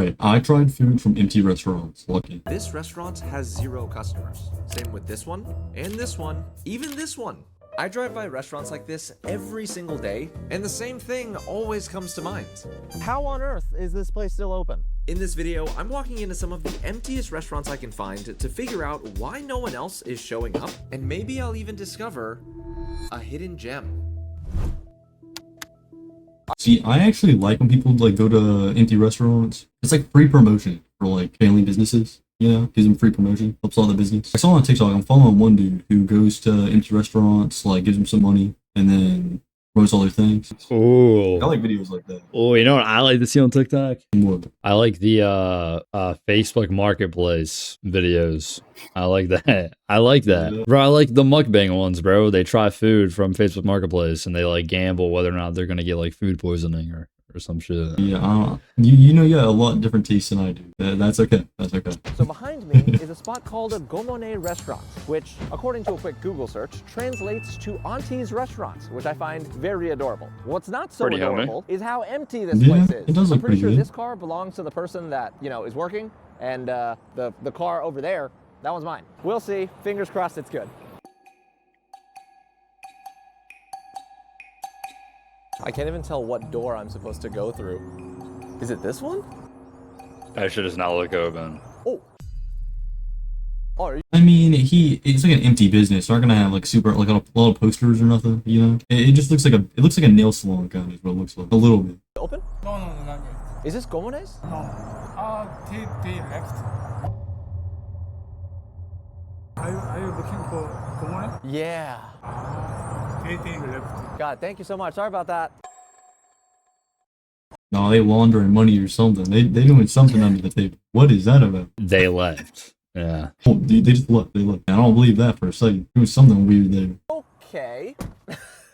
Alright, I tried food from empty restaurants. Lucky. This restaurant has 0 customers. Same with this one, and this one, even this one. I drive by restaurants like this every single day, and the same thing always comes to mind. How on earth is this place still open? In this video, I'm walking into some of the emptiest restaurants I can find to figure out why no one else is showing up, and maybe I'll even discover a hidden gem. See, I actually like when people like go to empty restaurants. It's like free promotion for like family businesses. You know, gives them free promotion, helps all the business. I saw on TikTok, I'm following one dude who goes to empty restaurants, like gives them some money, and then promotes all their things. Oh, I like videos like that. oh, you know what I like to see on TikTok? What? I like the Facebook Marketplace videos. I like that. I like that. Yeah. Bro, I like the mukbang ones, bro. They try food from Facebook Marketplace and they like gamble whether or not they're gonna get like food poisoning or some shit. Yeah, you know, you got a lot different tastes than I do. That's okay. That's okay. So behind me is a spot called a Gomone restaurant, which, according to a quick Google search, translates to Auntie's restaurant, which I find very adorable. What's not so Pretty homey. adorable is how empty this Yeah, place is. it does I'm look pretty pretty sure good. this car belongs to the person that, you know, is working, and the car over there, that one's mine. We'll see. Fingers crossed it's good. I can't even tell what door I'm supposed to go through. Is it this one? I should just not look open. Oh. Oh, are you? I mean, it's like an empty business. They're not gonna have like like a lot of posters or nothing. You know, it just looks like a nail salon kind of is what it looks like a little bit. Open? No, not yet. Is this Gomone's? No. They left. Are you looking for Gomone? Yeah. They left. God, thank you so much. Sorry about that. No, they laundering money or something. They doing something under the table. What is that about? They left. Yeah. Oh, they just left. They left. I don't believe that for a second. There was something weird there. Okay.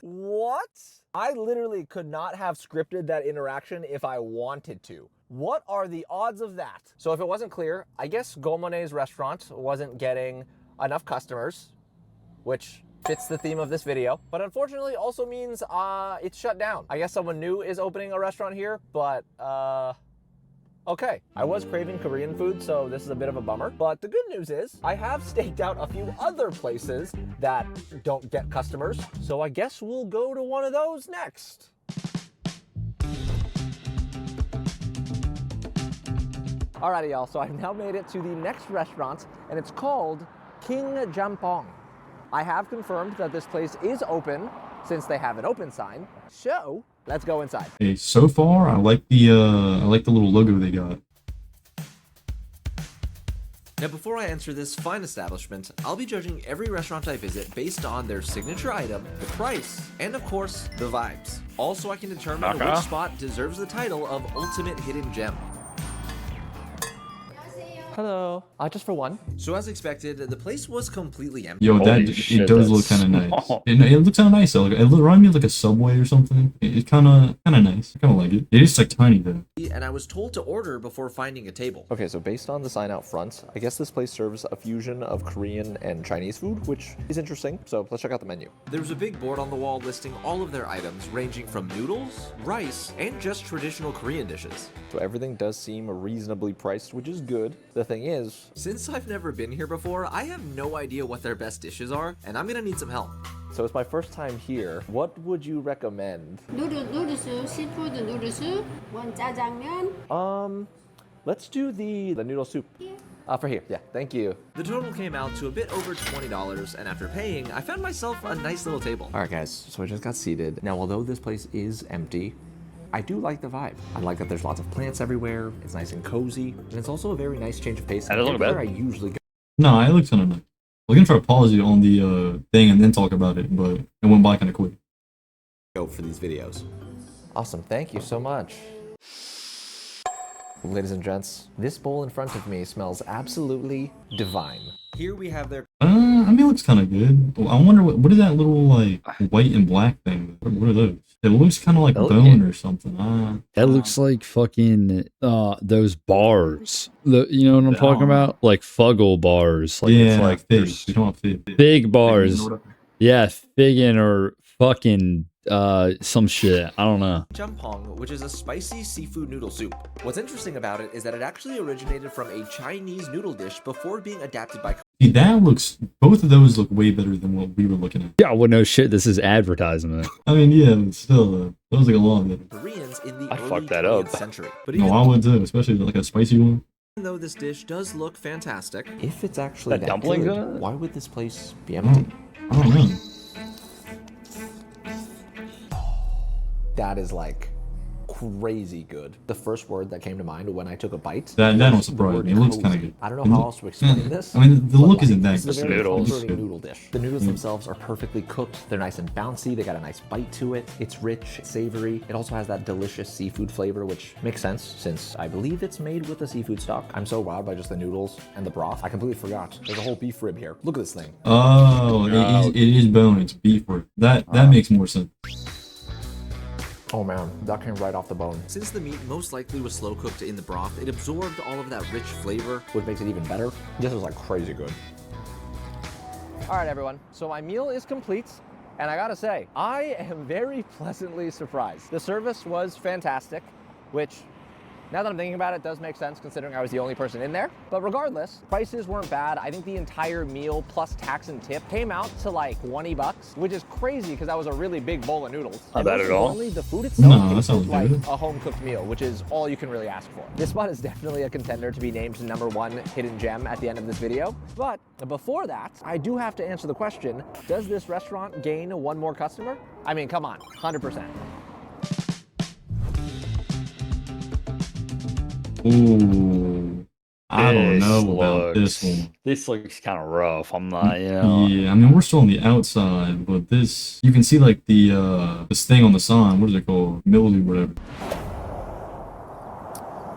What? I literally could not have scripted that interaction if I wanted to. What are the odds of that? So if it wasn't clear, I guess Gomone's restaurant wasn't getting enough customers, which fits the theme of this video, but unfortunately also means it's shut down. I guess someone new is opening a restaurant here, but okay. I was craving Korean food, so this is a bit of a bummer, but the good news is I have staked out a few other places that don't get customers, so I guess we'll go to one of those next. Alrighty, y'all, so I've now made it to the next restaurant, and it's called King Jampong. I have confirmed that this place is open since they have an open sign, so let's go inside. Hey, so far I like the little logo they got. Now before I enter this fine establishment, I'll be judging every restaurant I visit based on their signature item, the price, and of course, the vibes. Also, I can determine which spot deserves the title of Ultimate Hidden Gem. Hello. Just for one. So as expected, the place was completely empty. Yo, Holy it shit, does look that's kind of nice. small. It looks kind of nice though. It reminds me of like a Subway or something. It's kind of nice. I kind of like it. It is like tiny though. And I was told to order before finding a table. Okay, so based on the sign out front, I guess this place serves a fusion of Korean and Chinese food, which is interesting. So let's check out the menu. There was a big board on the wall listing all of their items, ranging from noodles, rice, and just traditional Korean dishes. So everything does seem reasonably priced, which is good. The thing is, Since I've never been here before, I have no idea what their best dishes are, and I'm gonna need some help. so it's my first time here. What would you recommend? 노들 soup, seafood noodle soup, one 짜장면. Let's do the noodle soup. For here, yeah, thank you. The total came out to a bit over $20, and after paying, I found myself a nice little table. All right, guys, so I just got seated. Now, although this place is empty, I do like the vibe. I like that there's lots of plants everywhere, it's nice and cozy, and it's also a very nice change of pace. That doesn't look Where bad. I usually No, it looks kind of nice. We're gonna try to pause it on the thing and then talk about it, but it went by kind of quick. Go for these videos. Awesome, thank you so much. Ladies and gents, this bowl in front of me smells absolutely divine. Here we have their I mean, it looks kind of good. I wonder what is that little like white and black thing? What are those? It looks kind of like Oh, bone or something. That looks like fucking those bars. You know what I'm talking about? Like Fuggle bars. Like yeah, it's like fig. there's We don't want fig. big bars. Fig, Yeah, figgin or fucking some shit. I don't know. Champong, which is a spicy seafood noodle soup. What's interesting about it is that it actually originated from a Chinese noodle dish before being adapted by See, that looks. Both of those look way better than what we were looking at. Yeah, well, no shit. This is advertisement. I mean, yeah, but still, that was like a lot better. Koreans in the I early fucked that 20th up. century. But No, even I would too, especially like a spicy one. though this dish does look fantastic, If it's actually That that dumplings good, in it? why would this place be I empty? don't know. That is like crazy good. The first word that came to mind when I took a bite. That don't was the surprise word me. It looks cozy. kinda good. I don't know It how look- else to explain this. I mean, the but, look isn't that This is a good. very Noodles. comforting noodle dish. The noodles themselves are perfectly cooked. They're nice and bouncy. They got a nice bite to it. It's rich, it's savory. It also has that delicious seafood flavor, which makes sense since I believe it's made with a seafood stock. I'm so wowed by just the noodles and the broth. I completely forgot. There's a whole beef rib here. Look at this thing. Oh, it is bone. It's beef rib. That makes more sense. Oh man, that came right off the bone. since the meat most likely was slow cooked in the broth, it absorbed all of that rich flavor. Which makes it even better. This is like crazy good. All right, everyone. So my meal is complete. And I gotta say, I am very pleasantly surprised. The service was fantastic, which, now that I'm thinking about it, does make sense considering I was the only person in there. But regardless, prices weren't bad. I think the entire meal plus tax and tip came out to like 20 bucks, which is crazy because that was a really big bowl of noodles. Not And bad most at all. importantly, the food itself No, that tasted sounds like good. a home-cooked meal, which is all you can really ask for. This spot is definitely a contender to be named #1 hidden gem at the end of this video. But before that, I do have to answer the question, does this restaurant gain one more customer? I mean, come on, 100%. Ooh, I don't know about this one. This looks kind of rough. I'm not, you know. Yeah, I mean we're still on the outside, but this you can see like the this thing on the sign. What is it called? Mildew, whatever.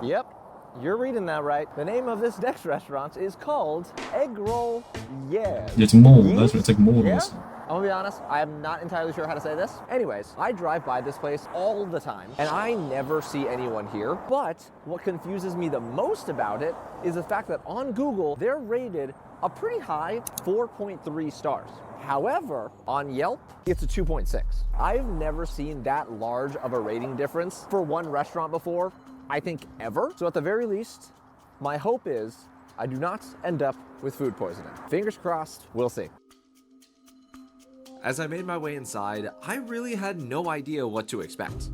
Yep, you're reading that right. The name of this next restaurant is called Egg Roll Yes. It's mold. That's what it's like mold. Yeah? I'm gonna be honest, I am not entirely sure how to say this. Anyways, I drive by this place all the time, and I never see anyone here. But what confuses me the most about it is the fact that on Google, they're rated a pretty high 4.3 stars. However, on Yelp, it's a 2.6. I've never seen that large of a rating difference for one restaurant before, I think ever. So at the very least, my hope is I do not end up with food poisoning. Fingers crossed, we'll see. As I made my way inside, I really had no idea what to expect.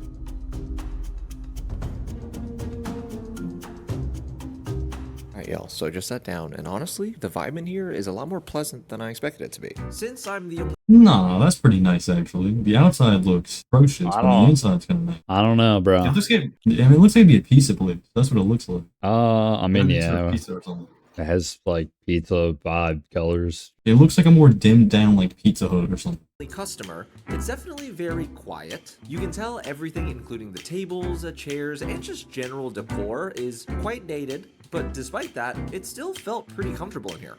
Alright, y'all, so I just sat down, and honestly, the vibe in here is a lot more pleasant than I expected it to be. Since I'm the only No, that's pretty nice actually. The outside looks atrocious, I but the don't- inside's kind of nice. I don't know, bro. It looks like, I mean, it looks like it'd be a pizza place. That's what it looks like. I mean, Maybe it's a yeah, pizza or something. it has like pizza vibe colors. It looks like a more dimmed down like Pizza Hut or something. customer, it's definitely very quiet. You can tell everything, including the tables, chairs, and just general decor, is quite dated, but despite that, it still felt pretty comfortable in here.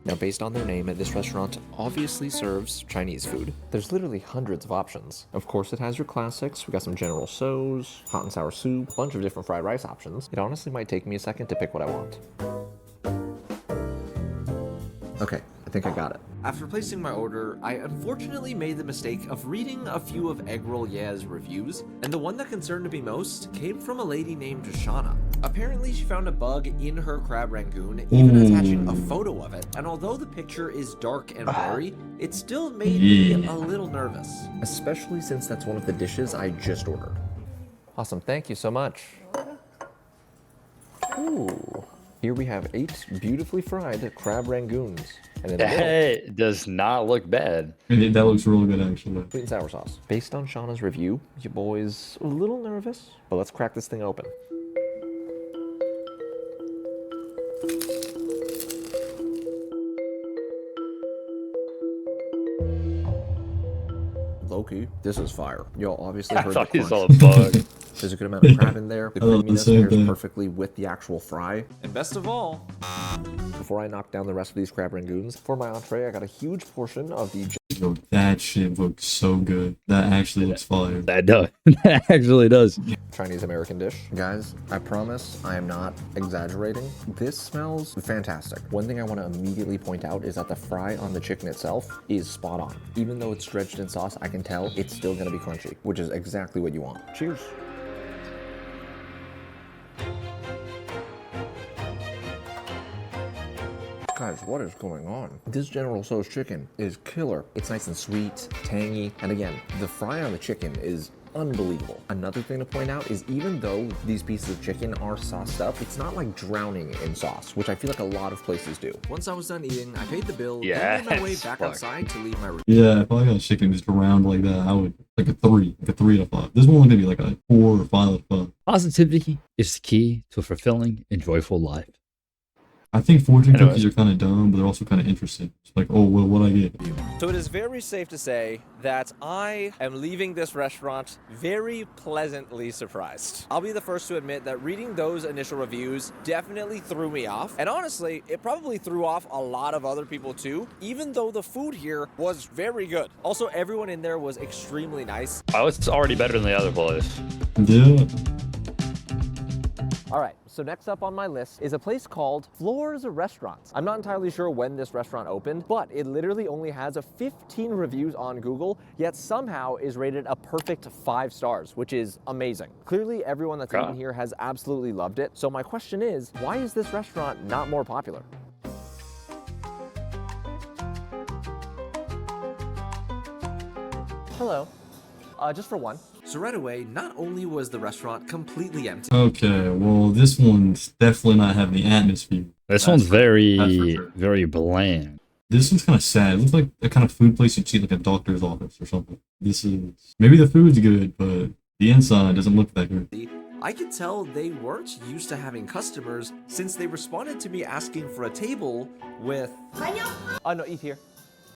Now, based on their name, this restaurant obviously serves Chinese food. There's literally hundreds of options. Of course, it has your classics. We got some General Tso's, hot and sour soup, a bunch of different fried rice options. It honestly might take me a second to pick what I want. Okay, I think I got it. After placing my order, I unfortunately made the mistake of reading a few of Egg Roll Yeah's reviews, and the one that concerned me most came from a lady named Shauna. Apparently, she found a bug in her crab rangoon, even attaching a photo of it, and although the picture is dark and blurry, it still made me a little nervous. Especially since that's one of the dishes I just ordered. Awesome, thank you so much. Ooh. Here we have 8 beautifully fried crab rangoons. And in the middle, That does not look bad. That looks really good actually. sweet and sour sauce. Based on Shauna's review, your boy's a little nervous, but let's crack this thing open. Loki, this is fire. Y'all obviously I heard thought the you crunch. saw a bug. There's a good amount of crab in there. The I love the creaminess same pairs thing. perfectly with the actual fry. And best of all, before I knock down the rest of these crab rangoons, for my entree, I got a huge portion of the Yo, that shit looks so good. That actually looks fire. That does. That actually does. Chinese American dish. Guys, I promise I am not exaggerating. This smells fantastic. One thing I want to immediately point out is that the fry on the chicken itself is spot on. Even though it's dredged in sauce, I can tell it's still going to be crunchy, which is exactly what you want. Cheers. Guys, what is going on? This General Tso's chicken is killer. It's nice and sweet, tangy, and again, the fry on the chicken is unbelievable. Another thing to point out is even though these pieces of chicken are sauced up, it's not like drowning in sauce, which I feel like a lot of places do. Once I was done eating, I paid the bill, and made my way back outside to leave my room. Yeah, if I got a chicken just around like that, I would like a 3 out of 5. This one would be like a 4 or 5 out of 5. Positivity is the key to a fulfilling and joyful life. I think fortune Anyway. cookies are kind of dumb, but they're also kind of interesting. It's like, oh, well, what I get? So it is very safe to say that I am leaving this restaurant very pleasantly surprised. I'll be the first to admit that reading those initial reviews definitely threw me off. And honestly, it probably threw off a lot of other people too, even though the food here was very good. Also, everyone in there was extremely nice. Oh, it's already better than the other place. Yeah. All right, so next up on my list is a place called Floors Restaurants. I'm not entirely sure when this restaurant opened, but it literally only has a 15 reviews on Google, yet somehow is rated a perfect 5 stars, which is amazing. Clearly, everyone that's eaten here has absolutely loved it. So my question is, why is this restaurant not more popular? Hello. Just for one. So right away, not only was the restaurant completely empty, Okay, well, this one's definitely not having the atmosphere. This That's one's for very, sure. very bland. This one's kind of sad. It looks like the kind of food place you'd see like a doctor's office or something. This is maybe the food's good, but the inside doesn't look that good. I could tell they weren't used to having customers since they responded to me asking for a table with, no, eat here.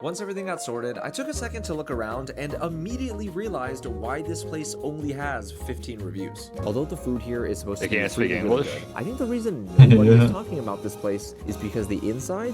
Once everything got sorted, I took a second to look around and immediately realized why this place only has 15 reviews. Although the food here is supposed They to be can't speak really English? good, I think the reason nobody Yeah. is talking about this place is because the inside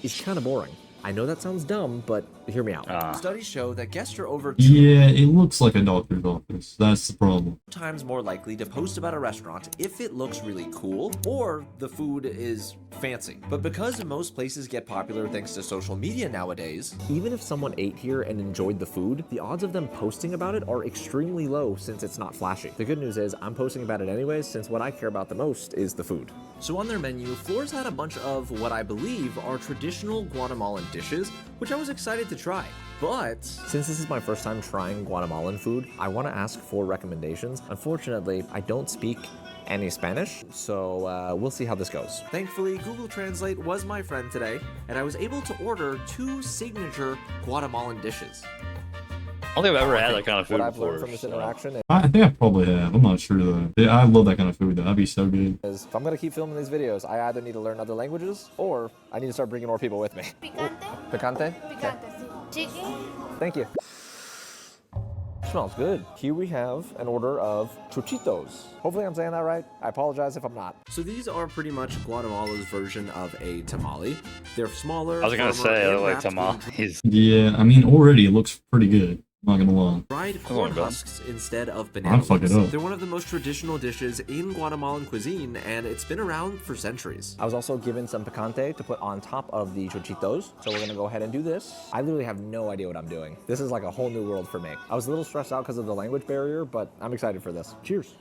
is kind of boring. I know that sounds dumb, but hear me out. Studies show that guests are over 2 Yeah, it looks like a doctor's office. That's the problem. times more likely to post about a restaurant if it looks really cool or the food is fancy. But because most places get popular thanks to social media nowadays, even if someone ate here and enjoyed the food, the odds of them posting about it are extremely low since it's not flashy. The good news is I'm posting about it anyways since what I care about the most is the food. So on their menu, Floors had a bunch of what I believe are traditional Guatemalan dishes, which I was excited to try. But since this is my first time trying Guatemalan food, I want to ask for recommendations. Unfortunately, I don't speak any Spanish, so we'll see how this goes. Thankfully, Google Translate was my friend today, and I was able to order 2 signature Guatemalan dishes. I don't think I've ever had that kind of food What I've before. learned from this so- interaction I think I probably have. I'm not sure though. Yeah, I love that kind of food though. That'd be so good. is if I'm gonna keep filming these videos, I either need to learn other languages or I need to start bringing more people with me. Picante? Picante? Picante, sí. Chicken? Thank you. Smells good. Here we have an order of chochitos. Hopefully I'm saying that right. I apologize if I'm not. So these are pretty much Guatemala's version of a tamale. They're smaller. I was gonna firmer, say, and I like wrapped in tamales. Yeah, I mean, already it looks pretty good. Not gonna lie. dried Come corn on, bud. husks instead of banana I'll fuck leaves. it up. They're one of the most traditional dishes in Guatemalan cuisine, and it's been around for centuries. I was also given some picante to put on top of the chochitos, so we're gonna go ahead and do this. I literally have no idea what I'm doing. This is like a whole new world for me. I was a little stressed out because of the language barrier, but I'm excited for this. Cheers.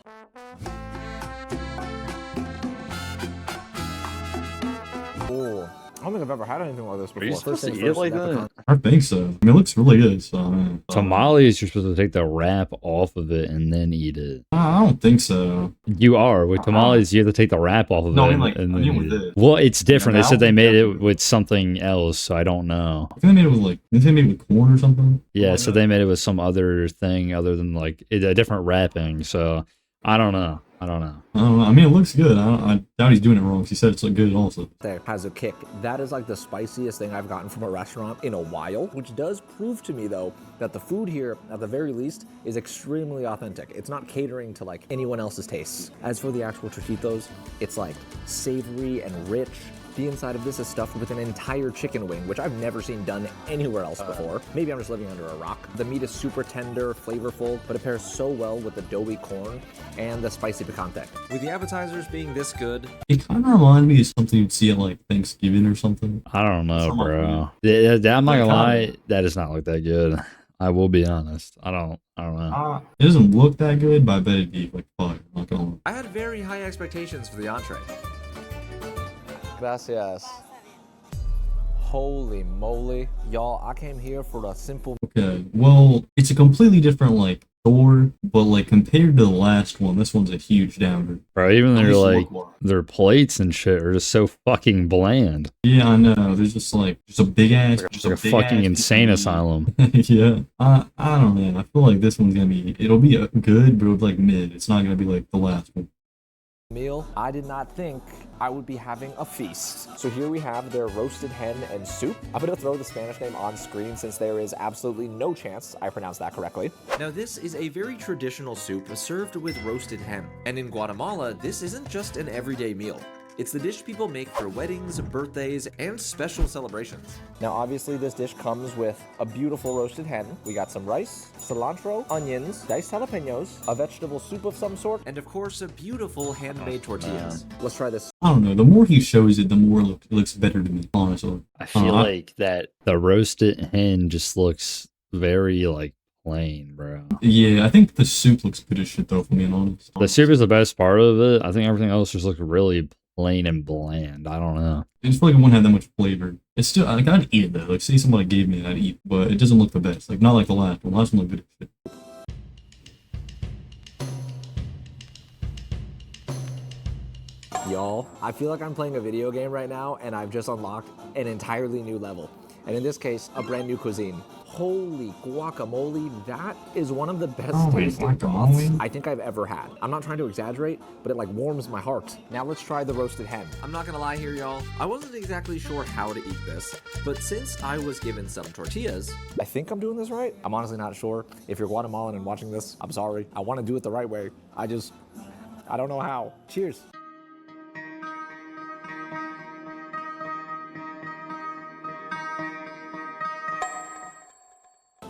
Oh, I don't think I've ever had anything like this before. you supposed to things eat it like that that? I think so. I mean, it looks really good. So Tamales, you're supposed to take the wrap off of it and then eat it. I don't think so. You are. With tamales, you have to take the wrap off of No, I it. mean, like, and I then mean eat with it. this. Well, it's different. Yeah, They said they I'll made it definitely- with something else, so I don't know. I think they made it with like, didn't they make it with corn or something? Yeah, Oh, so they made it with some other thing other than like a different wrapping. So I don't know. I don't know. I don't know. I mean, it looks good. I doubt he's doing it wrong. She said it's good also. There has a kick. That is like the spiciest thing I've gotten from a restaurant in a while, which does prove to me though that the food here, at the very least, is extremely authentic. It's not catering to like anyone else's tastes. As for the actual taquitos, it's like savory and rich. The inside of this is stuffed with an entire chicken wing, which I've never seen done anywhere else before. Maybe I'm just living under a rock. The meat is super tender, flavorful, but it pairs so well with the doughy corn and the spicy picante. With the appetizers being this good, It kind of reminds me of something you'd see at like Thanksgiving or something. I don't know, Somewhat bro. Yeah, I'm not gonna Like, lie. That does not look that good. I will be honest. I don't know. It doesn't look that good, but I bet it'd be like fire. I'm not gonna lie. I had very high expectations for the entree. Gracias. Holy moly. Y'all, I came here for the simple. Okay, well, it's a completely different like store, but like compared to the last one, this one's a huge downgrade. Bro, even At their least like look-wise. their plates and shit are just so fucking bland. Yeah, I know. There's just like just a big ass, It's like a fucking insane asylum. Yeah, I don't know. I feel like this one's gonna be. It'll be good, but it'll be like mid. It's not gonna be like the last one. meal, I did not think I would be having a feast. So here we have their roasted hen and soup. I'm gonna throw the Spanish name on screen since there is absolutely no chance I pronounced that correctly. Now this is a very traditional soup served with roasted hen. And in Guatemala, this isn't just an everyday meal. It's the dish people make for weddings, birthdays, and special celebrations. Now obviously this dish comes with a beautiful roasted hen. We got some rice, cilantro, onions, diced jalapenos, a vegetable soup of some sort. And of course, a beautiful handmade tortillas. Let's try this. I don't know. The more he shows it, the more it looks better to me. Honestly, I feel like that the roasted hen just looks very like plain, bro. yeah, I think the soup looks good as shit though. If I'm being honest, The soup is the best part of it. I think everything else just looks really plain and bland. I don't know. I just feel like it wouldn't have that much flavor. It's still like I'd eat it though. Like say somebody gave me it, I'd eat, but it doesn't look the best. Like not like the last one. The last one looked good as shit. Y'all, I feel like I'm playing a video game right now and I've just unlocked an entirely new level. And in this case, a brand new cuisine. Holy guacamole, that is one of the best tasting broths I think I've ever had. I'm not trying to exaggerate, but it like warms my heart. Now let's try the roasted hen. I'm not gonna lie here, y'all. I wasn't exactly sure how to eat this, but since I was given some tortillas, I think I'm doing this right. I'm honestly not sure. If you're Guatemalan and watching this, I'm sorry. I want to do it the right way. I don't know how. Cheers.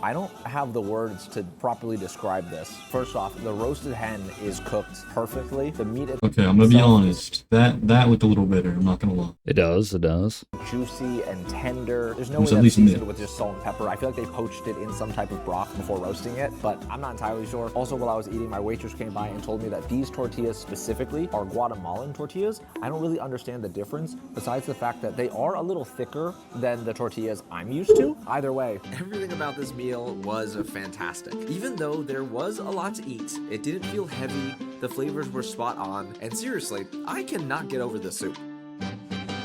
I don't have the words to properly describe this. First off, the roasted hen is cooked perfectly. The meat is Okay, I'm gonna be honest. That looked a little better. I'm not gonna lie. It does. It does. juicy and tender. There's no It's way at that's least seasoned mid. with just salt and pepper. I feel like they poached it in some type of broth before roasting it, but I'm not entirely sure. Also, while I was eating, my waitress came by and told me that these tortillas specifically are Guatemalan tortillas. I don't really understand the difference, besides the fact that they are a little thicker than the tortillas I'm used to. Either way, everything about this meal was fantastic. Even though there was a lot to eat, it didn't feel heavy, the flavors were spot on, and seriously, I cannot get over the soup.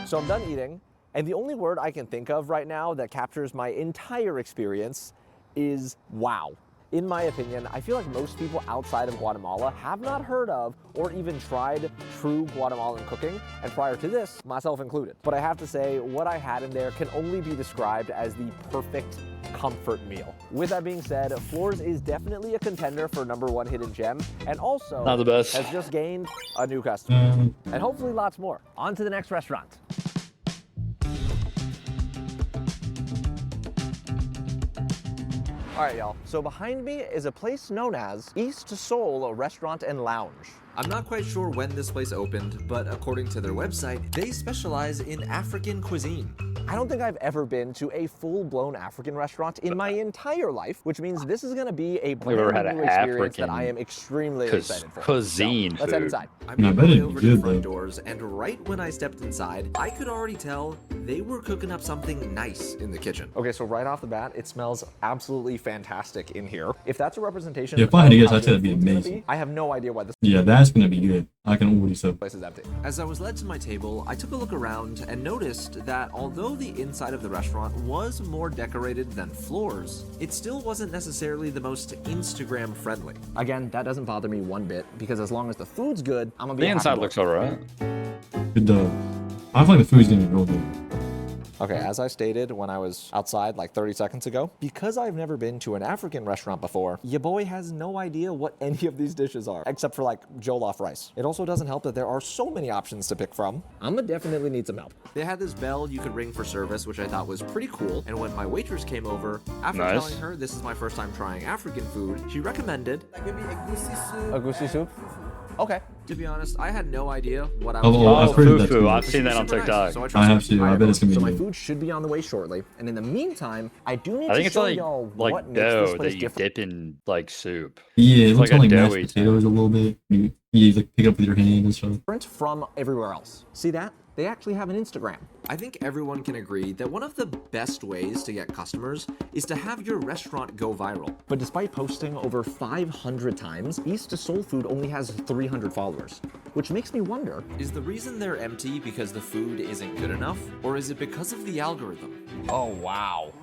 so I'm done eating, and the only word I can think of right now that captures my entire experience is wow. In my opinion, I feel like most people outside of Guatemala have not heard of or even tried true Guatemalan cooking, and prior to this, myself included. But I have to say, what I had in there can only be described as the perfect comfort meal. With that being said, Floors is definitely a contender for #1 hidden gem, and also Not the best. has just gained a new customer. Uh, And hopefully lots more. On to the next restaurant. All right, y'all. So behind me is a place known as East Seoul Restaurant and Lounge. I'm not quite sure when this place opened, but according to their website, they specialize in African cuisine. I don't think I've ever been to a full-blown African restaurant in my entire life, which means this is going to be a ever had brand an new experience that African I am extremely excited for. cuisine So, let's head food. inside. I I made bet my way it'd be over to the good, front though. doors, and right when I stepped inside, I could already tell they were cooking up something nice in the kitchen. Okay, so right off the bat, it smells absolutely fantastic in here. If that's a representation Yeah, if I had to of guess, how I'd say good that'd be food's gonna amazing. I have no idea why this yeah, that's gonna be good. I can already tell. Place is empty. As I was led to my table, I took a look around and noticed that although the inside of the restaurant was more decorated than floors, it still wasn't necessarily the most Instagram friendly. Again, that doesn't bother me one bit because as long as the food's good, I'm gonna be The a happy inside boy. looks alright. It does. I feel like the food's gonna be real good. Okay, as I stated when I was outside like 30 seconds ago, because I've never been to an African restaurant before, your boy has no idea what any of these dishes are, except for like jollof rice. It also doesn't help that there are so many options to pick from. I'm gonna definitely need some help. They had this bell you could ring for service, which I thought was pretty cool. And when my waitress came over, after Nice. telling her this is my first time trying African food, she recommended, Agusi soup? Okay. to be honest, I had no idea what I was Oh, getting. I've heard of that fufu. too. I've seen that on Super nice, TikTok. so I trusted have it. to. I bet it's gonna be So my good. food should be on the way shortly, and in the meantime, I do need I think to it's show like y'all what makes dough this place that you different. dip in like soup. Yeah, it It's looks like a like mashed doughy potatoes a little bit. You like pick it up with your hand and stuff. Different from everywhere else. See that? They actually have an Instagram. I think everyone can agree that one of the best ways to get customers is to have your restaurant go viral. But despite posting over 500 times, East to Soul Food only has 300 followers, which makes me wonder. Is the reason they're empty because the food isn't good enough, or is it because of the algorithm? Oh, wow.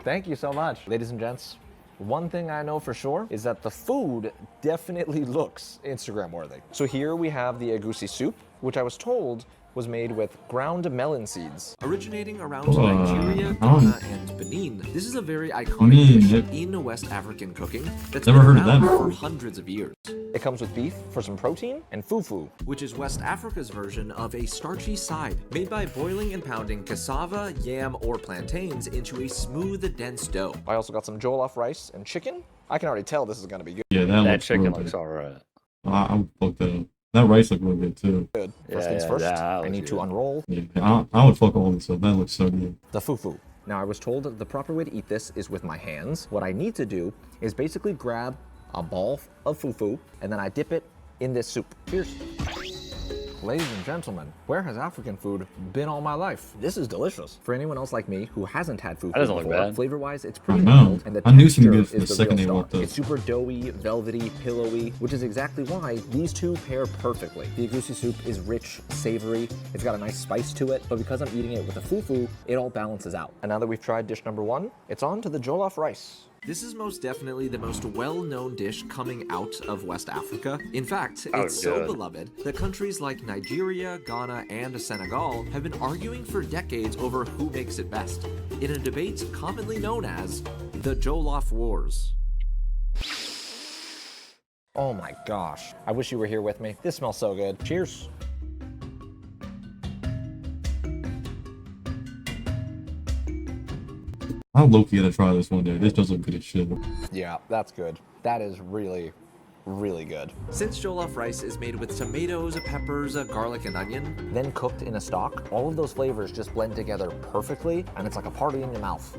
Thank you so much. Ladies and gents, one thing I know for sure is that the food definitely looks Instagram worthy. So here we have the agusi soup, which I was told was made with ground melon seeds. Originating around Oh, Nigeria, oh. Ghana, and Benin, this is a very iconic dish in West African cooking that's Never been heard of around that for before. hundreds of years, It comes with beef for some protein and fufu. which is West Africa's version of a starchy side, made by boiling and pounding cassava, yam, or plantains into a smooth, dense dough. I also got some jollof rice and chicken. I can already tell this is gonna be good. Yeah, that That looks chicken real looks good. alright. I would fuck that up. That rice looked real good too. First Yeah, things yeah, first, that I looks need to good. unroll Yeah, I would fuck all this up. That looks so good. the fufu. Now I was told that the proper way to eat this is with my hands. What I need to do is basically grab a ball of fufu and then I dip it in this soup. Cheers. Ladies and gentlemen, where has African food been all my life? This is delicious. For anyone else like me who hasn't had fufu That doesn't look before, bad. flavor-wise, it's pretty I know. mild, and the I knew some texture good from is the the second real they star. walked up. It's super doughy, velvety, pillowy, which is exactly why these two pair perfectly. The agusi soup is rich, savory, it's got a nice spice to it, but because I'm eating it with the fufu, it all balances out. And now that we've tried dish number one, it's on to the jollof rice. This is most definitely the most well-known dish coming out of West Africa. In fact, Oh, it's so good. beloved that countries like Nigeria, Ghana, and Senegal have been arguing for decades over who makes it best, in a debate commonly known as the Jollof Wars. Oh my gosh. I wish you were here with me. This smells so good. Cheers. I'm low-key gonna try this one day. This does look good as shit. Yeah, that's good. That is really, really good. Since jollof rice is made with tomatoes, peppers, garlic, and onion, Then cooked in a stock, all of those flavors just blend together perfectly, and it's like a party in your mouth.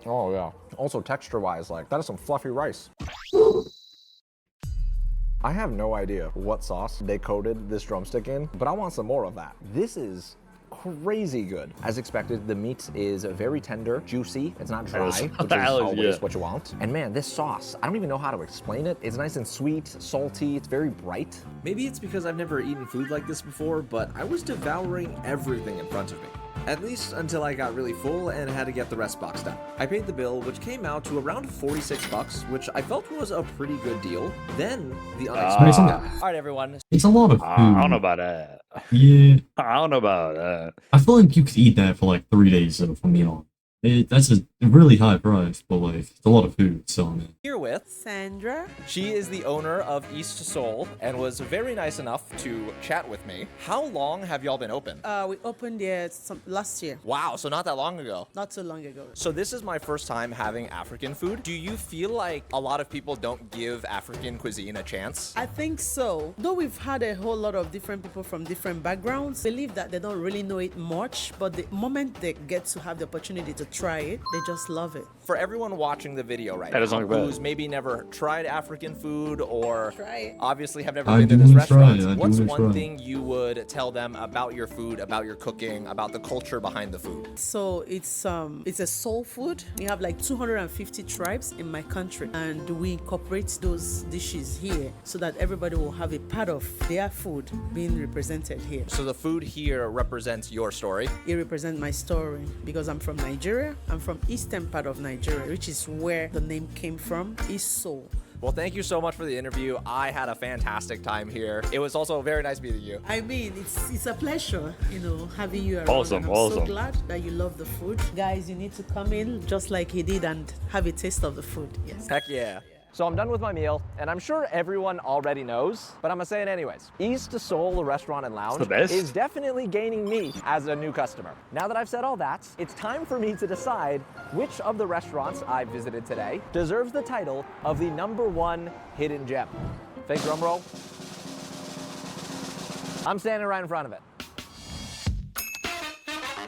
Oh yeah. Also texture-wise, like, that is some fluffy rice. I have no idea what sauce they coated this drumstick in, but I want some more of that. This is crazy good. As expected, the meat is very tender, juicy. It's not dry, That is- which is that is- always yeah. what you want. And man, this sauce, I don't even know how to explain it. It's nice and sweet, salty, it's very bright. maybe it's because I've never eaten food like this before, but I was devouring everything in front of me. At least until I got really full and had to get the rest boxed up. I paid the bill, which came out to around $46, which I felt was a pretty good deal. Then the unexpected happened. All right, everyone. It's a lot of food. I don't know about that. Yeah, I don't know about that. I feel like you could eat that for like 3 days though, from me on. That's a really high price, but like it's a lot of food selling it. Here with Sandra. She is the owner of East to Soul and was very nice enough to chat with me. How long have y'all been open? We opened there last year, Wow, so not that long ago. not so long ago. So this is my first time having African food. Do you feel like a lot of people don't give African cuisine a chance? I think so. Though we've had a whole lot of different people from different backgrounds, believe that they don't really know it much, but the moment they get to have the opportunity to try it, they just love it. For everyone watching the video right That now, is not bad. who's maybe never tried African food or Try it. obviously have never I been to do this wanna try restaurant, it. I do what's wanna one try it. thing you would tell them about your food, about your cooking, about the culture behind the food? So it's a soul food. We have like 250 tribes in my country, and we incorporate those dishes here so that everybody will have a part of their food being represented here. So the food here represents your story. It represents my story because I'm from Nigeria. I'm from eastern part of Nigeria, which is where the name came from, is Seoul. Well, thank you so much for the interview. I had a fantastic time here. It was also very nice meeting you. I mean, it's a pleasure, having you around. Awesome, and I'm awesome. so glad that you love the food. Guys, you need to come in just like he did and have a taste of the food. Yes. Heck yeah. So I'm done with my meal, and I'm sure everyone already knows, but I'm gonna say it anyways. East to Seoul Restaurant and Lounge the best. is definitely gaining me as a new customer. Now that I've said all that, it's time for me to decide which of the restaurants I visited today deserves the title of the #1 hidden gem. Fake drum roll. I'm standing right in front of it.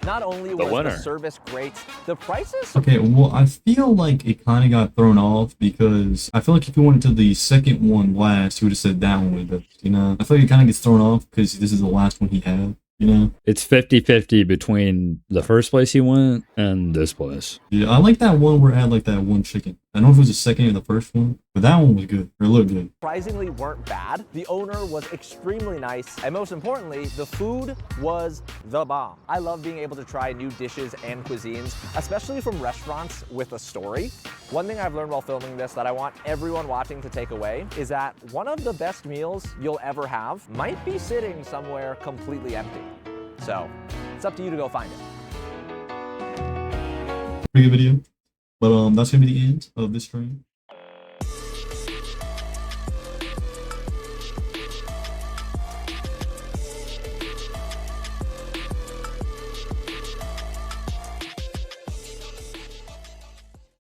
Not only was the winner. service great, the prices. Okay, well, I feel like it kind of got thrown off because I feel like if you went to the second one last, you would have said that one with it, I feel like it kind of gets thrown off because this is the last one he had, It's 50-50 between the first place he went and this place. Yeah, I like that one where it had like that one chicken. I don't know if it was the second or the first one, but that one was good. Or it looked good. Surprisingly weren't bad. The owner was extremely nice, and most importantly, the food was the bomb. I love being able to try new dishes and cuisines, especially from restaurants with a story. One thing I've learned while filming this that I want everyone watching to take away is that one of the best meals you'll ever have might be sitting somewhere completely empty. So, it's up to you to go find it. Pretty good video. But that's gonna be the end of this stream.